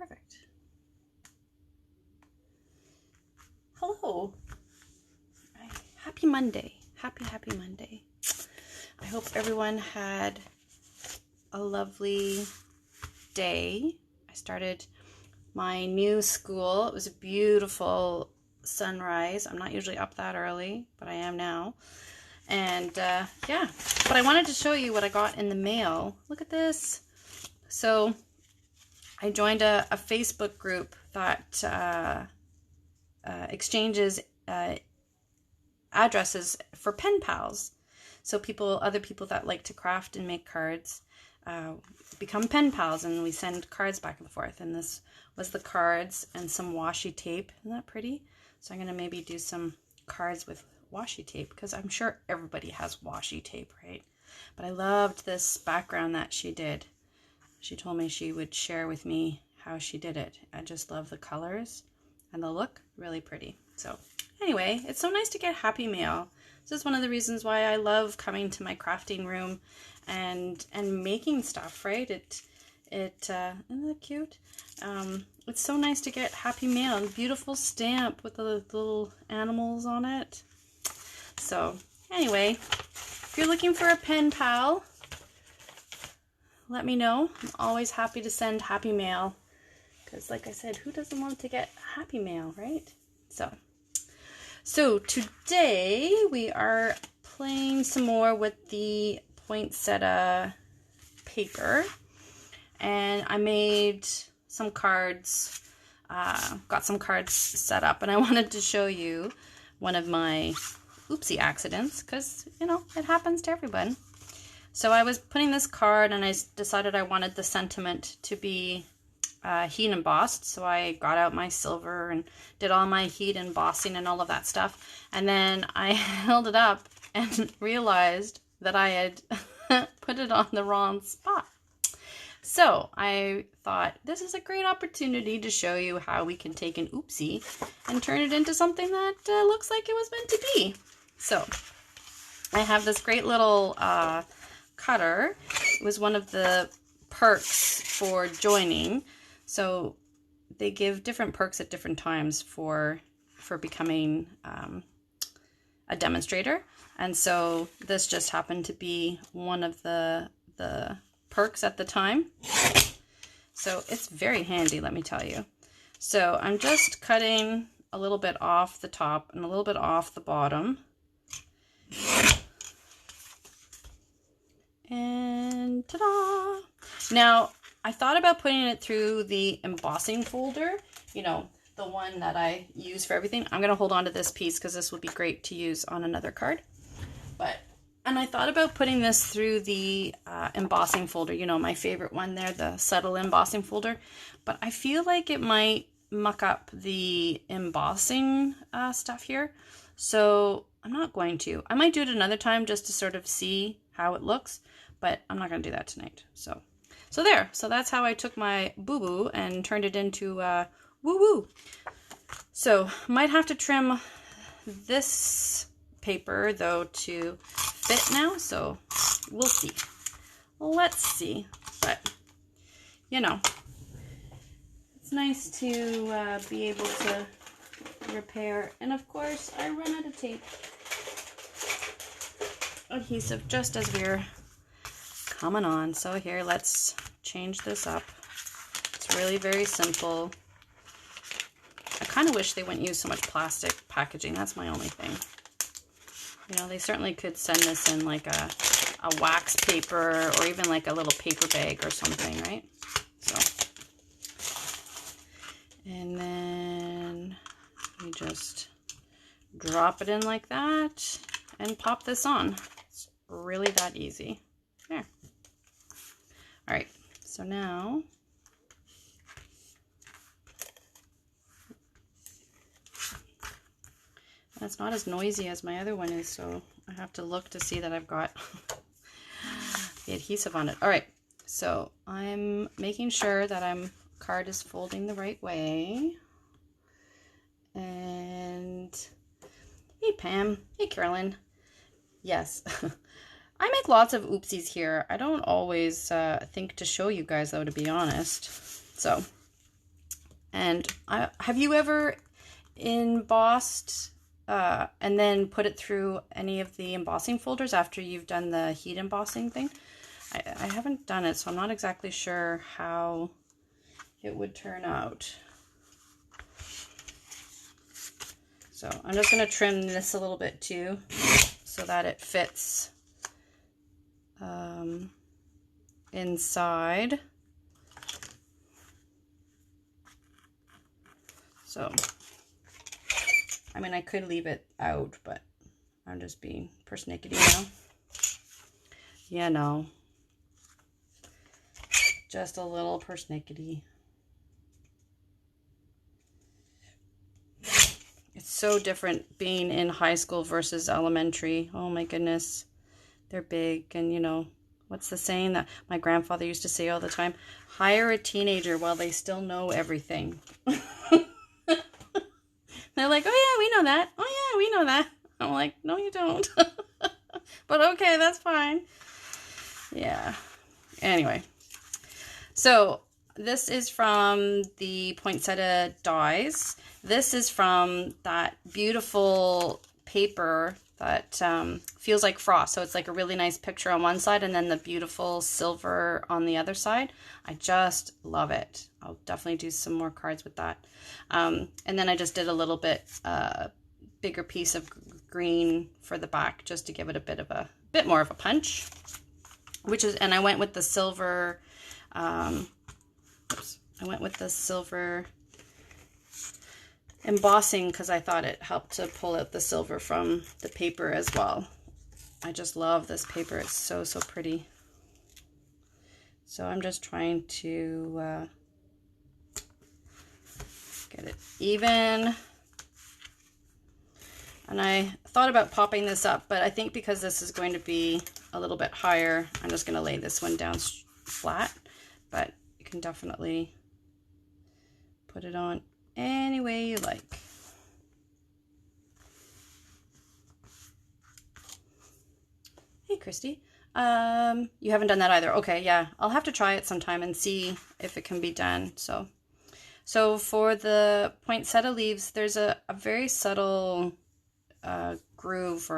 Perfect. Hello. Happy Monday. Happy Monday. I hope everyone had a lovely day. I started my new school. It was a beautiful sunrise. I'm not usually up that early, but I am now. And yeah, but I wanted to show you what I got in the mail. Look at this. So I joined a Facebook group that exchanges addresses for pen pals. So other people that like to craft and make cards become pen pals, and we send cards back and forth. And this was the cards and some washi tape. Isn't that pretty? So I'm going to maybe do some cards with washi tape, because I'm sure everybody has washi tape, right? But I loved this background that she did. She told me she would share with me how she did it. I just love the colors and the look, really pretty. So anyway, it's so nice to get happy mail. This is one of the reasons why I love coming to my crafting room and making stuff, right? Isn't that cute? It's so nice to get happy mail. A beautiful stamp with the little animals on it. So anyway, if you're looking for a pen pal, let me know. I'm always happy to send happy mail, because like I said, who doesn't want to get happy mail, right? So today we are playing some more with the poinsettia paper, and I made some cards, got some cards set up, and I wanted to show you one of my oopsie accidents, because, you know, it happens to everyone. So I was putting this card, and I decided I wanted the sentiment to be heat embossed. So I got out my silver and did all my heat embossing and all of that stuff. And then I held it up and realized that I had put it on the wrong spot. So I thought, this is a great opportunity to show you how we can take an oopsie and turn it into something that looks like it was meant to be. So I have this great little cutter. It was one of the perks for joining. So they give different perks at different times for becoming a demonstrator. And so this just happened to be one of the perks at the time. So it's very handy, let me tell you. So I'm just cutting a little bit off the top and a little bit off the bottom. And ta-da! Now, I thought about putting it through the embossing folder, you know, the one that I use for everything. I'm going to hold on to this piece because this would be great to use on another card. And I thought about putting this through the embossing folder, you know, my favorite one there, the subtle embossing folder. But I feel like it might muck up the embossing stuff here. So I'm not going to. I might do it another time just to sort of see how it looks, but I'm not going to do that tonight. So there. So that's how I took my boo-boo and turned it into woo-woo. So might have to trim this paper though to fit now, so we'll see. Let's see. But you know, it's nice to be able to repair. And of course I run out of tape adhesive just as we're coming on. So here, let's change this up. It's really very simple. I kind of wish they wouldn't use so much plastic packaging. That's my only thing. You know, they certainly could send this in like a wax paper or even like a little paper bag or something, right? So, and then you just drop it in like that and pop this on. It's really that easy. There. All right, so now that's not as noisy as my other one is, so I have to look to see that I've got the adhesive on it. All right, so I'm making sure that card is folding the right way. And hey Pam, hey Carolyn. Yes, I make lots of oopsies here. I don't always think to show you guys though, to be honest. So And have you ever embossed and then put it through any of the embossing folders after you've done the heat embossing thing? I haven't done it, so I'm not exactly sure how it would turn out. So I'm just going to trim this a little bit too, so that it fits inside. So, I mean, I could leave it out, but I'm just being persnickety now. Yeah, no. Just a little persnickety. It's so different being in high school versus elementary. Oh my goodness. They're big, and you know, what's the saying that my grandfather used to say all the time? Hire a teenager while they still know everything. They're like, oh yeah, we know that. Oh yeah, we know that. I'm like, no, you don't. But okay, that's fine. Yeah. Anyway. So this is from the Poinsettia Dies. This is from that beautiful paper that feels like frost. So it's like a really nice picture on one side and then the beautiful silver on the other side. I just love it. I'll definitely do some more cards with that. And then I just did a little bit bigger piece of green for the back just to give it a bit more of a punch. And I went with the silver, I went with the silver embossing because I thought it helped to pull out the silver from the paper as well. I just love this paper. It's so, so pretty. So I'm just trying to get it even. And I thought about popping this up, but I think because this is going to be a little bit higher, I'm just going to lay this one down flat. But you can definitely put it on any way you like. Hey, Christy. You haven't done that either. Okay, yeah. I'll have to try it sometime and see if it can be done. So for the poinsettia leaves, there's a very subtle groove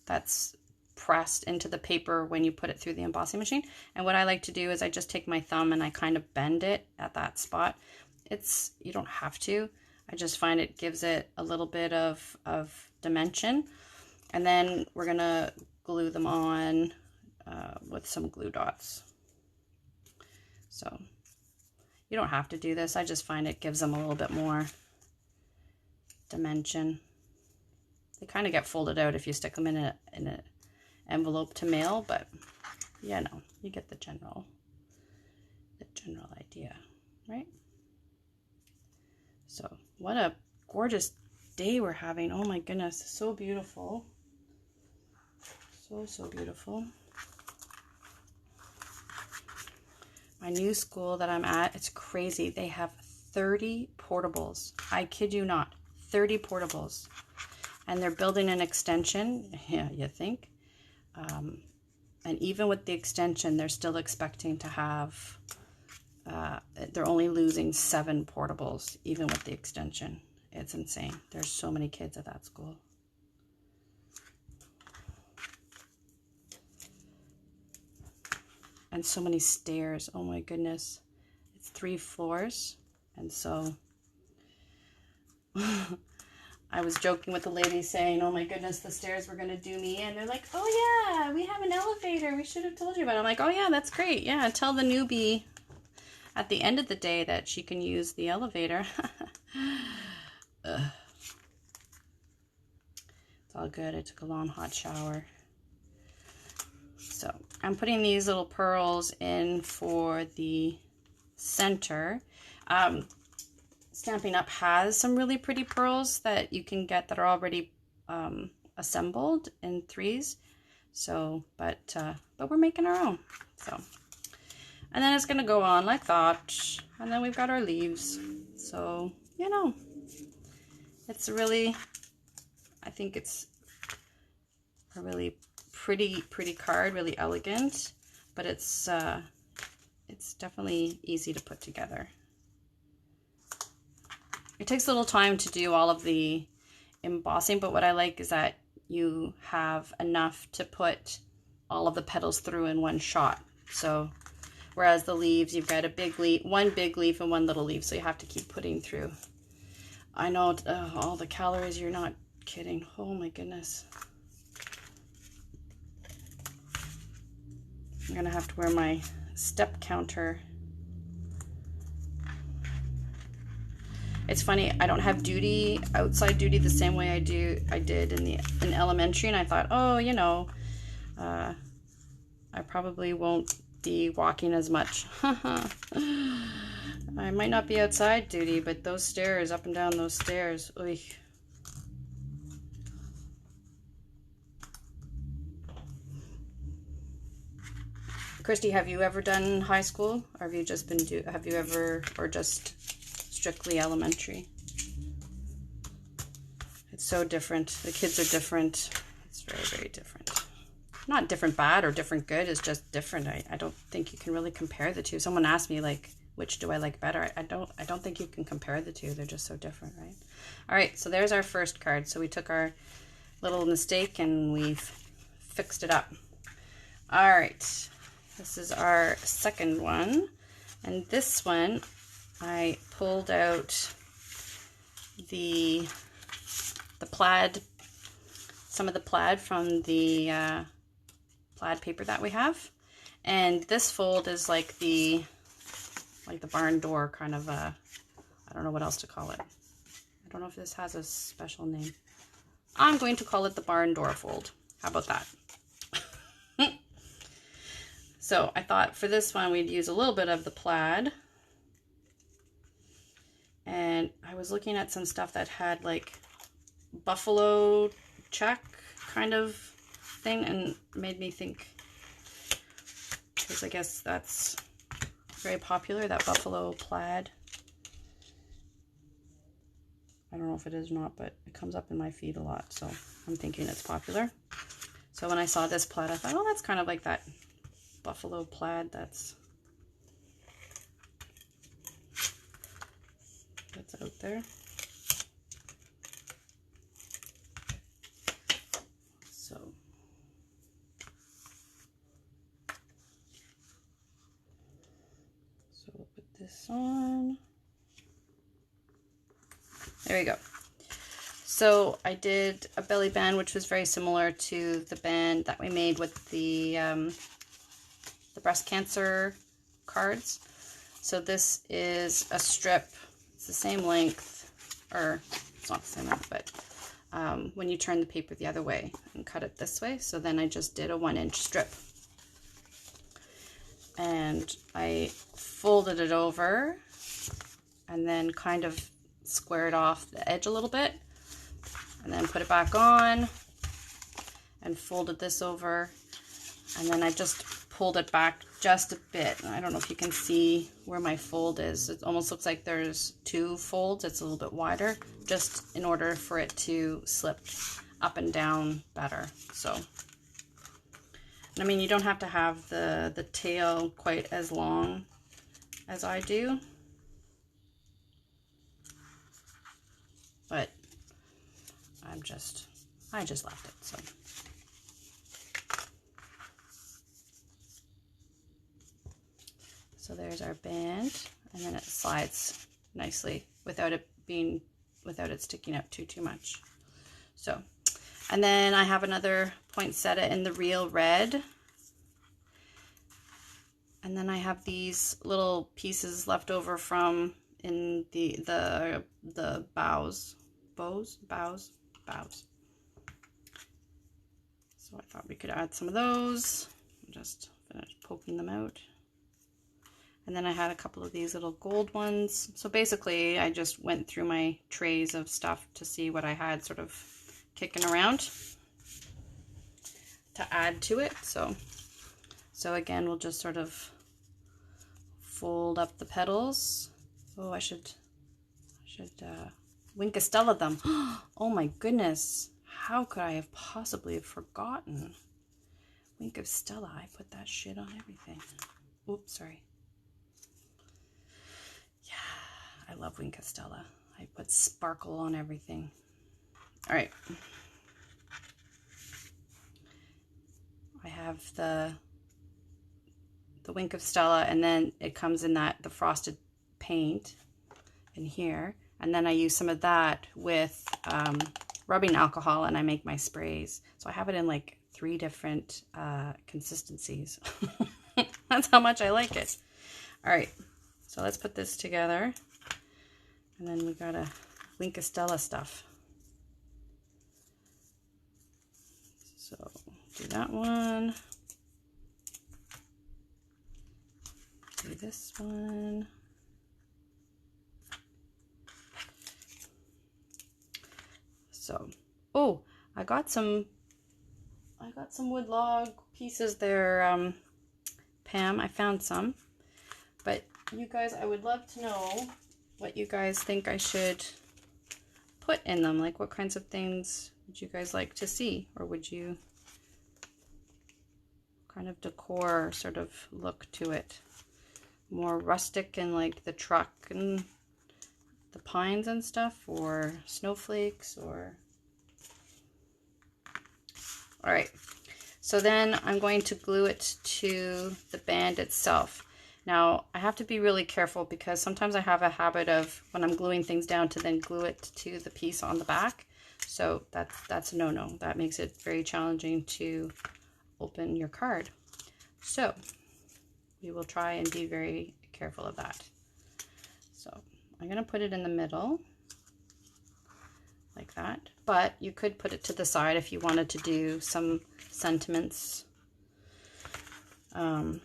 that's pressed into the paper when you put it through the embossing machine. And what I like to do is I just take my thumb and I kind of bend it at that spot. You don't have to. I just find it gives it a little bit of dimension. And then we're gonna glue them on with some glue dots. So you don't have to do this. I just find it gives them a little bit more dimension. They kind of get folded out if you stick them in an envelope to mail, but yeah, no, you get the general idea, right? So what a gorgeous day we're having. Oh my goodness, so beautiful. So, so beautiful. My new school that I'm at, it's crazy. They have 30 portables. I kid you not, 30 portables. And they're building an extension, yeah, you think? And even with the extension, they're still expecting to have, they're only losing 7 portables, even with the extension. It's insane. There's so many kids at that school. And so many stairs. Oh my goodness. It's 3 floors. And so I was joking with the lady saying, oh my goodness, the stairs were going to do me. And they're like, oh yeah, we have an elevator. We should have told you about it. I'm like, oh yeah, that's great. Yeah, tell the newbie at the end of the day that she can use the elevator. It's all good. I took a long hot shower. So I'm putting these little pearls in for the center. Stampin' Up! Has some really pretty pearls that you can get that are already assembled in 3s. So, but we're making our own. So, and then it's gonna go on like that. And then we've got our leaves. So, you know, it's really, I think it's a really pretty card, really elegant, but it's definitely easy to put together. it takes a little time to do all of the embossing, but what I like is that you have enough to put all of the petals through in one shot. So whereas the leaves, you've got a big leaf, one big leaf and one little leaf, so you have to keep putting through. I know all the calories, you're not kidding. Oh my goodness. I'm gonna have to wear my step counter. It's funny, I don't have duty, outside duty, the same way I did in elementary, and I thought, oh, you know, I probably won't be walking as much. I might not be outside duty, but those stairs, up and down those stairs, oy. Christy, have you ever done high school, or have you just been or just strictly elementary? It's so different. The kids are different. It's very, very different. Not different bad or different good, it's just different. I don't think you can really compare the two. Someone asked me, like, which do I like better? I don't think you can compare the two. They're just so different, right? All right, so there's our first card. So we took our little mistake and we've fixed it up. All right, this is our second one. And this one, I pulled out the plaid, some of the plaid from the plaid paper that we have. And this fold is like the barn door kind of I don't know what else to call it. I don't know if this has a special name. I'm going to call it the barn door fold. How about that? So I thought for this one we'd use a little bit of the plaid. And I was looking at some stuff that had like buffalo check kind of thing, and made me think, because I guess that's very popular, that buffalo plaid. I don't know if it is or not, but it comes up in my feed a lot, so I'm thinking it's popular. So when I saw this plaid, I thought, oh, that's kind of like that buffalo plaid that's out there. So we'll put this on. There we go. So I did a belly band, which was very similar to the band that we made with the breast cancer cards. So this is a strip. It's the same length, or it's not the same length, but when you turn the paper the other way and cut it this way. So then I just did a 1-inch strip. And I folded it over and then kind of squared off the edge a little bit, and then put it back on and folded this over, and then I just pulled it back just a bit. I don't know if you can see where my fold is. It almost looks like there's two folds. It's a little bit wider, just in order for it to slip up and down better. So, I mean, you don't have to have the tail quite as long as I do, but I just left it. So there's our band, and then it slides nicely without it sticking out too much. So, and then I have another poinsettia in the real red. And then I have these little pieces left over from in the bows. So I thought we could add some of those. Just finish poking them out. And then I had a couple of these little gold ones. So basically I just went through my trays of stuff to see what I had sort of kicking around to add to it. So again, we'll just sort of fold up the petals. Oh, I should Winkestella them. Oh my goodness. How could I have possibly forgotten? Winkestella, I put that shit on everything. Oops, sorry. Yeah, I love Winkestella. I put sparkle on everything. All right. I have the Wink of Stella, and then it comes in the frosted paint in here. And then I use some of that with rubbing alcohol, and I make my sprays. So I have it in like 3 different consistencies. That's how much I like it. All right, so let's put this together. And then we got a Wink of Stella stuff. So do that one. Do this one. So, oh, I got some wood log pieces there, Pam. I found some. But you guys, I would love to know what you guys think I should put in them. Like, what kinds of things would you guys like to see? Or would you kind of decor sort of look to it? More rustic and like the truck and the pines and stuff, or snowflakes, or... All right, so then I'm going to glue it to the band itself. Now I have to be really careful because sometimes I have a habit of, when I'm gluing things down, to then glue it to the piece on the back. So that's a no-no. That makes it very challenging to open your card. So we will try and be very careful of that. So I'm going to put it in the middle like that, but you could put it to the side if you wanted to do some sentiments. If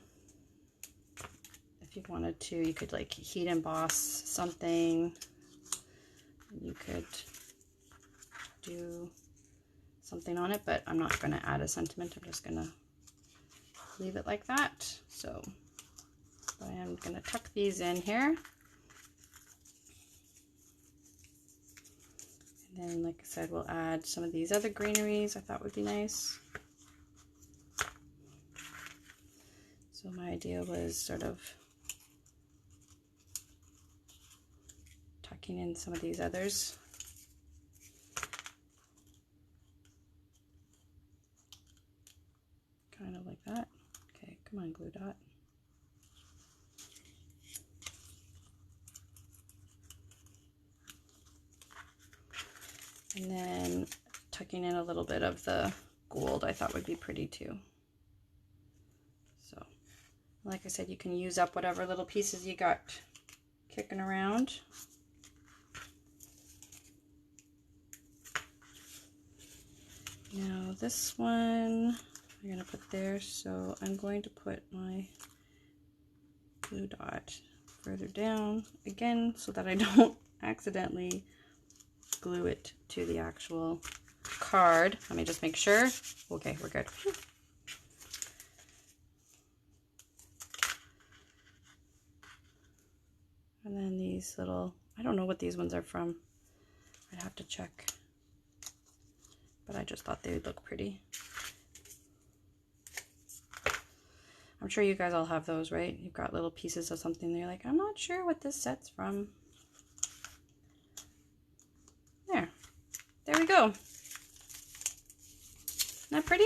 you wanted to, you could like heat emboss something. You could do something on it, but I'm not going to add a sentiment. I'm just going to leave it like that. So I am going to tuck these in here. And then, like I said, we'll add some of these other greeneries I thought would be nice. So my idea was sort of tucking in some of these others. Kind of like that. Okay, come on, glue dot. And then tucking in a little bit of the gold I thought would be pretty too. So, like I said, you can use up whatever little pieces you got kicking around. Now this one I'm going to put there, so I'm going to put my glue dot further down again so that I don't accidentally glue it to the actual card. Let me just make sure. Okay, we're good. And then these little, I don't know what these ones are from. I'd have to check. But I just thought they would look pretty. I'm sure you guys all have those, right? You've got little pieces of something that you're like, I'm not sure what this set's from. There we go. Isn't that pretty?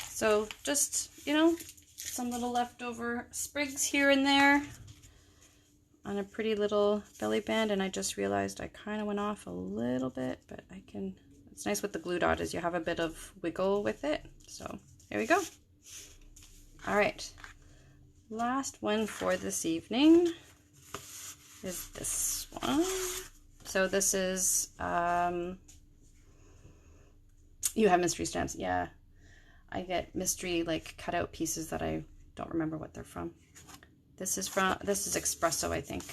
So just, you know, some little leftover sprigs here and there on a pretty little belly band. And I just realized I kind of went off a little bit, but I can, it's nice with the glue dot is you have a bit of wiggle with it. So there we go. All right. Last one for this evening is this one. So this is, you have mystery stamps. Yeah, I get mystery like cutout pieces that I don't remember what they're from. This is espresso, I think.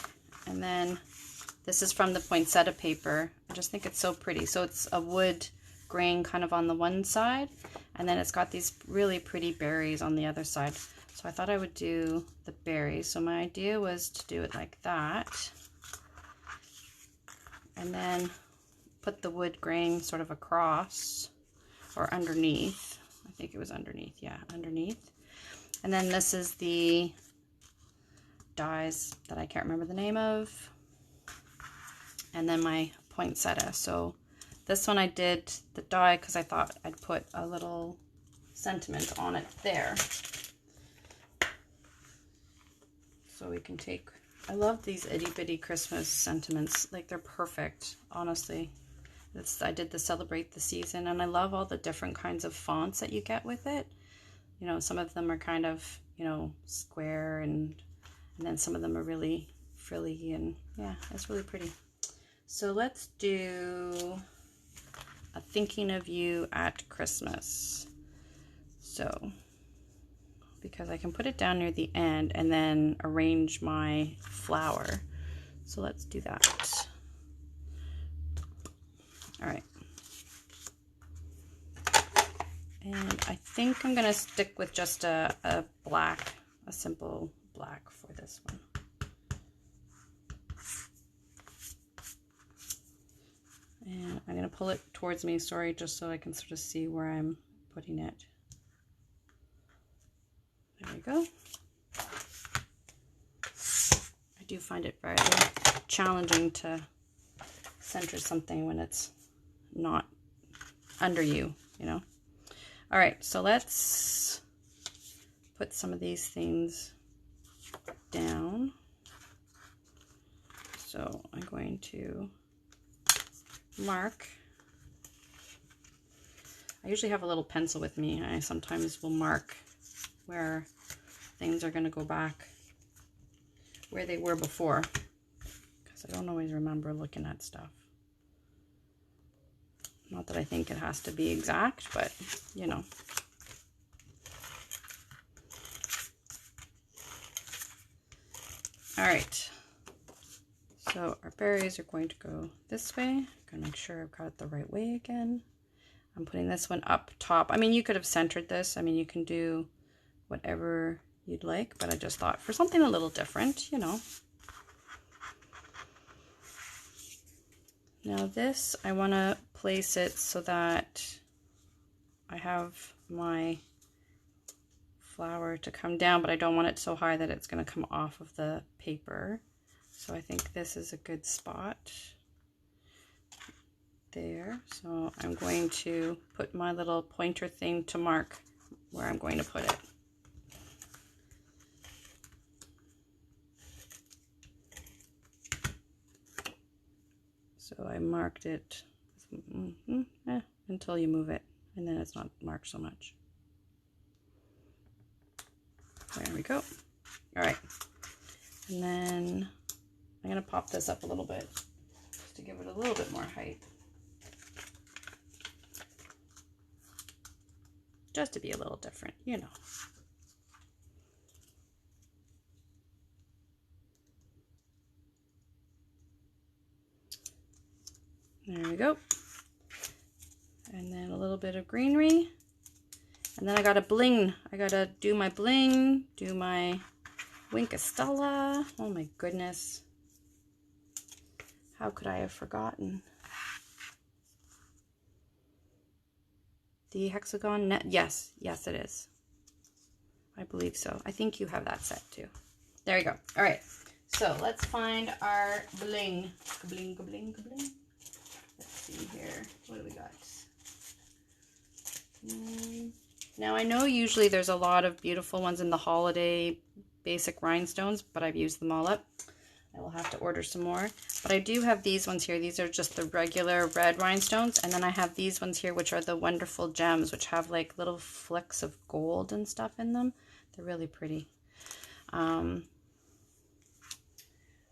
And then this is from the poinsettia paper. I just think it's so pretty. So it's a wood grain kind of on the one side, and then it's got these really pretty berries on the other side. So I thought I would do the berries. So my idea was to do it like that, and then put the wood grain sort of across or underneath. I think it was underneath. Yeah, underneath. And then this is the dies that I can't remember the name of. and then my poinsettia. So this one I did the die because I thought I'd put a little sentiment on it there. So we can take, I love these itty bitty Christmas sentiments. Like, they're perfect, honestly. I did the celebrate the season, and I love all the different kinds of fonts that you get with it. You know, some of them are kind of, you know, square, and then some of them are really frilly, and yeah, it's really pretty. So let's do a thinking of you at Christmas. So, because I can put it down near the end and then arrange my flower. So let's do that. All right. And I think I'm gonna stick with just a black, a simple black for this one. And I'm gonna pull it towards me, sorry, just so I can sort of see where I'm putting it. There we go. I do find it very challenging to center something when it's not under you, you know. All right, so let's put some of these things down. So I'm going to mark. I usually have a little pencil with me. I sometimes will mark where things are going to go back where they were before, because I don't always remember looking at stuff. Not that I think it has to be exact, but you know. All right, so our berries are going to go this way. I'm gonna make sure I've got it the right way again. I'm putting this one up top. I mean, you could have centered this. I mean, you can do whatever you'd like, but I just thought for something a little different, you know. Now this, I want to place it so that I have my flower to come down, but I don't want it so high that it's going to come off of the paper. So I think this is a good spot there. So I'm going to put my little pointer thing to mark where I'm going to put it. So I marked it until you move it, and then it's not marked so much. There we go. All right. And then I'm going to pop this up a little bit just to give it a little bit more height. Just to be a little different, you know. There we go. And then a little bit of greenery. And then I got to bling. I got to do my bling, do my Winkastella. Oh my goodness. How could I have forgotten? The hexagon net. Yes, yes it is. I believe so. I think you have that set too. There you go. All right. So let's find our bling. Bling, bling, bling. Let's see here. What do we got? Now I know usually there's a lot of beautiful ones in the holiday basic rhinestones, but I've used them all up. I will have to order some more. But I do have these ones here. These are just the regular red rhinestones. And then I have these ones here, which are the wonderful gems, which have like little flecks of gold and stuff in them. They're really pretty. And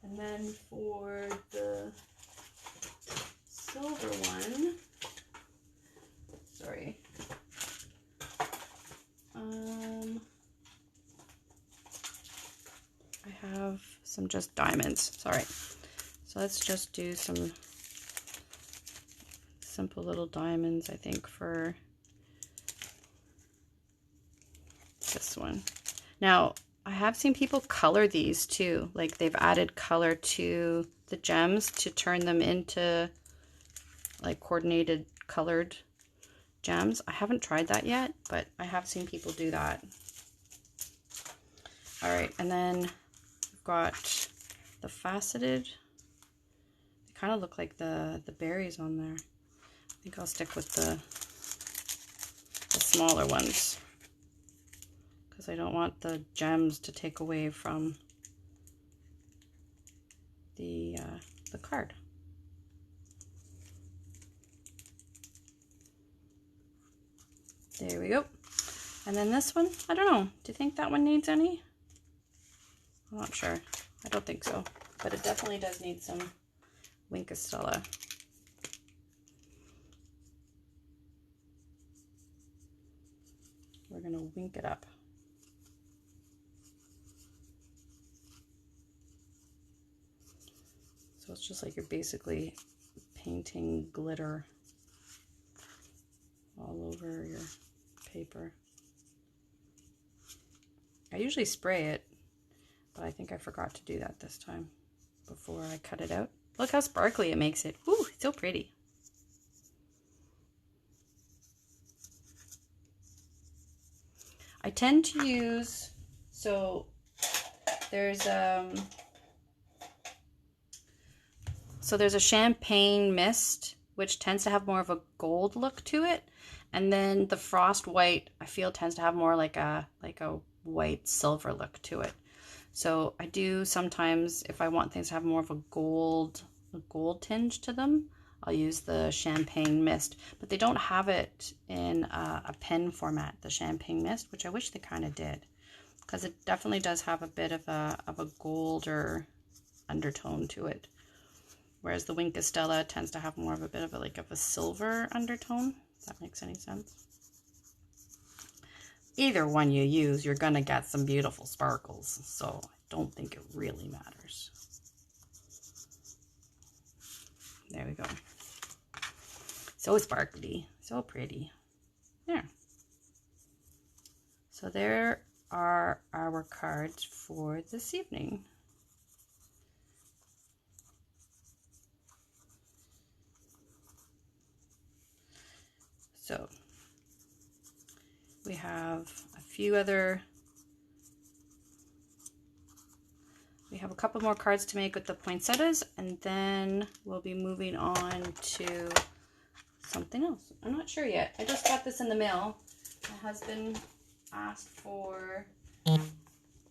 then for the silver one, sorry. I have some just diamonds, sorry. So let's just do some simple little diamonds, I think, for this one. Now, I have seen people color these too. Like they've added color to the gems to turn them into like coordinated colored gems. I haven't tried that yet, but I have seen people do that. All right, and then we've got the faceted. They kind of look like the berries on there. I think I'll stick with the smaller ones because I don't want the gems to take away from the card. There we go. And then this one, I don't know. Do you think that one needs any? I'm not sure. I don't think so. But it definitely does need some Winkestella. We're going to wink it up. So it's just like you're basically painting glitter all over your paper. I usually spray it, but I think I forgot to do that this time before I cut it out. Look how sparkly it makes it. Ooh, it's so pretty. I tend to use, so there's a champagne mist, which tends to have more of a gold look to it. And then the frost white, I feel, tends to have more like a white silver look to it. So I do sometimes, if I want things to have more of a gold tinge to them, I'll use the champagne mist. But they don't have it in a pen format, the champagne mist, which I wish they kind of did, because it definitely does have a bit of a golder undertone to it. Whereas the Winkestella tends to have more of a bit of a silver undertone. If that makes any sense. Either one you use, you're gonna get some beautiful sparkles. So I don't think it really matters. There we go. So sparkly, so pretty. There. So there are our cards for this evening. So we have a few other, we have a couple more cards to make with the poinsettias, and then we'll be moving on to something else. I'm not sure yet. I just got this in the mail. My husband asked for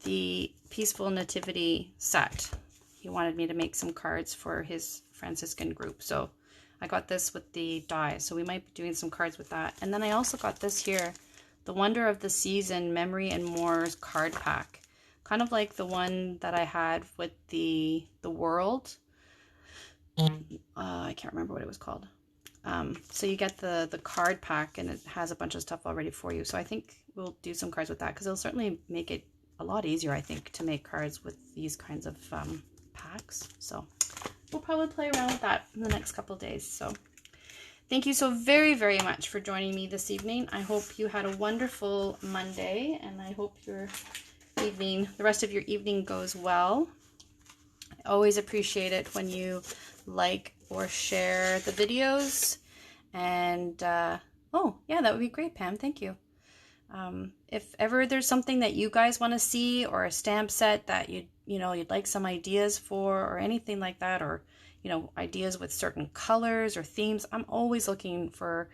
the Peaceful Nativity set. He wanted me to make some cards for his Franciscan group. So I got this with the die. So we might be doing some cards with that. And then I also got this here, the Wonder of the Season Memory and More's card pack. Kind of like the one that I had with the world. I can't remember what it was called. So you get the card pack, and it has a bunch of stuff already for you. So I think we'll do some cards with that, because it'll certainly make it a lot easier, I think, to make cards with these kinds of packs. So we'll probably play around with that in the next couple of days. So thank you so very, very much for joining me this evening. I hope you had a wonderful Monday, and I hope your evening, the rest of your evening, goes well. I always appreciate it when you like or share the videos. And oh yeah, that would be great, Pam. Thank you. If ever there's something that you guys want to see, or a stamp set that you'd like some ideas for, or anything like that, or ideas with certain colors or themes, I'm always looking for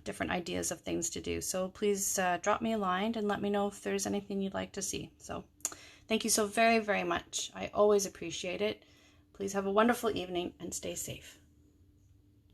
different ideas of things to do. So please drop me a line and let me know if there's anything you'd like to see. So thank you so very, very much. I always appreciate it. Please have a wonderful evening and stay safe.